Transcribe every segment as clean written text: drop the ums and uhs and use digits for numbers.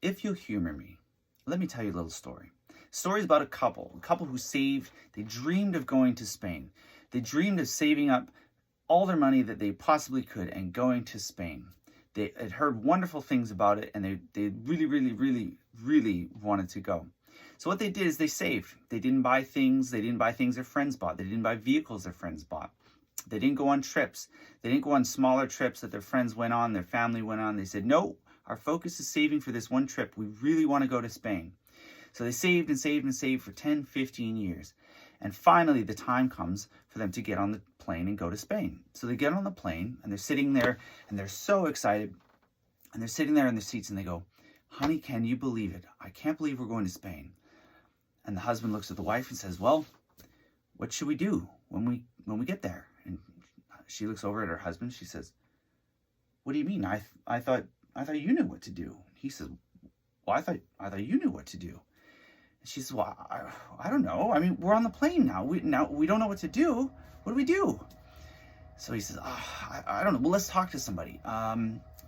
If you'll humor me, let me tell you a little story. Story is about a couple who saved. They dreamed of going to Spain. They dreamed of saving up all their money that they possibly could and going to Spain. They had heard wonderful things about it, and they really wanted to go. So what they did is they saved. They didn't buy things. They didn't buy things their friends bought. They didn't buy vehicles their friends bought. They didn't go on trips. They didn't go on smaller trips that their friends went on, their family went on. They said, no, our focus is saving for this one trip. We really want to go to Spain. So they saved and saved and saved for 10, 15 years. And finally, the time comes for them to get on the plane and go to Spain. So they get on the plane and they're sitting there and they're so excited. And they're sitting there in their seats and they go, honey, can you believe it? I can't believe we're going to Spain. And the husband looks at the wife and says, well, what should we do when we get there? And she looks over at her husband. She says, what do you mean? I thought you knew what to do. He says, well, I thought you knew what to do. And she says, well, I don't know. I mean, we're on the plane now. We don't know what to do. What do we do? So he says, I don't know. Well, let's talk to somebody.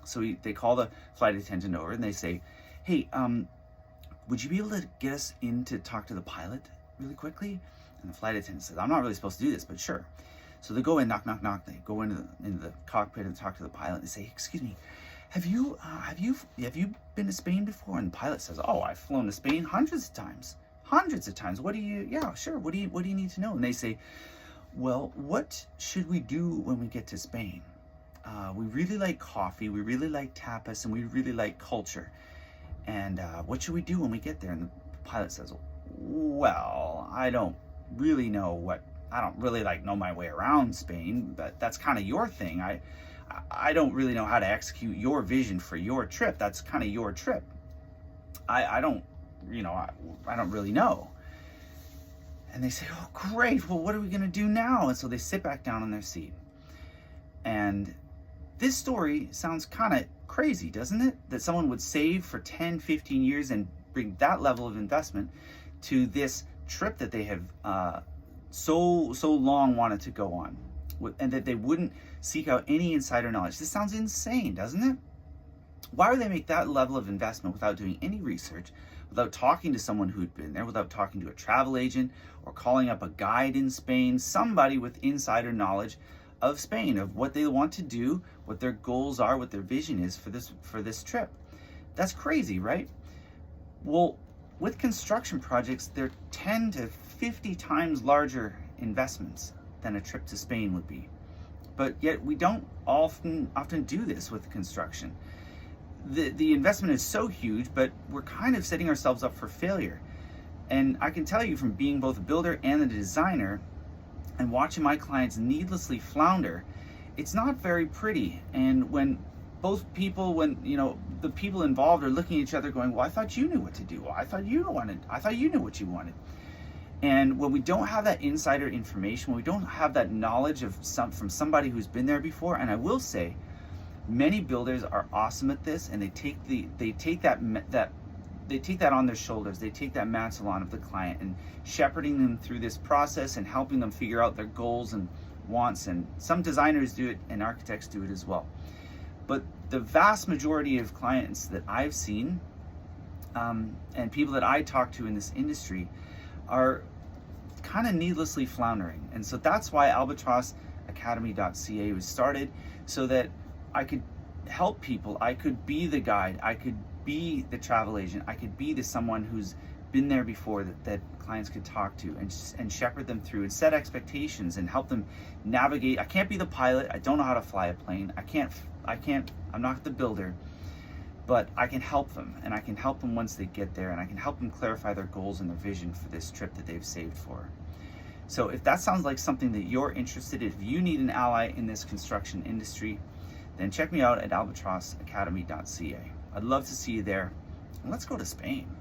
So they call the flight attendant over and they say, hey, would you be able to get us in to talk to the pilot really quickly? And the flight attendant says, I'm not really supposed to do this, but sure. So they go in, knock, knock, knock. They go into the cockpit and talk to the pilot. They say, excuse me, have you been to Spain before? And the pilot says, oh, I've flown to Spain hundreds of times. What do you, yeah, sure. What do you need to know? And they say, well, what should we do when we get to Spain? We really like coffee, we really like tapas, and we really like culture. And what should we do when we get there? And the pilot says, well, I don't really know my way around Spain, but that's kind of your thing. I don't really know how to execute your vision for your trip. That's kind of your trip. I don't really know. And they say, oh, great. Well, what are we going to do now? And so they sit back down in their seat. And this story sounds kind of crazy, doesn't it? That someone would save for 10, 15 years and bring that level of investment to this trip that they have so long wanted to go on, and that they wouldn't seek out any insider knowledge. This sounds insane, doesn't it? Why would they make that level of investment without doing any research, without talking to someone who'd been there, without talking to a travel agent or calling up a guide in Spain, somebody with insider knowledge of Spain, of what they want to do, what their goals are, what their vision is for this trip? That's crazy, right? Well, with construction projects, they're 10 to 50 times larger investments than a trip to Spain would be. But yet we don't often do this with construction. The investment is so huge, but we're kind of setting ourselves up for failure. And I can tell you from being both a builder and a designer and watching my clients needlessly flounder, it's not very pretty. And when the people involved are looking at each other going, well, I thought you knew what to do. Well, I thought you knew what you wanted. And when we don't have that insider information, when we don't have that knowledge from somebody who's been there before, and I will say, many builders are awesome at this, and they take that on their shoulders. They take that mantle on of the client and shepherding them through this process and helping them figure out their goals and wants. And some designers do it and architects do it as well. But the vast majority of clients that I've seen and people that I talk to in this industry are kind of needlessly floundering. And so that's why albatrossacademy.ca was started, so that I could help people. I could be the guide. I could be the travel agent. I could be someone who's been there before that clients could talk to and shepherd them through and set expectations and help them navigate. I can't be the pilot. I don't know how to fly a plane. I'm not the builder, but I can help them, and I can help them once they get there, and I can help them clarify their goals and their vision for this trip that they've saved for. So if that sounds like something that you're interested in, if you need an ally in this construction industry, then check me out at albatrossacademy.ca. I'd love to see you there. And let's go to Spain.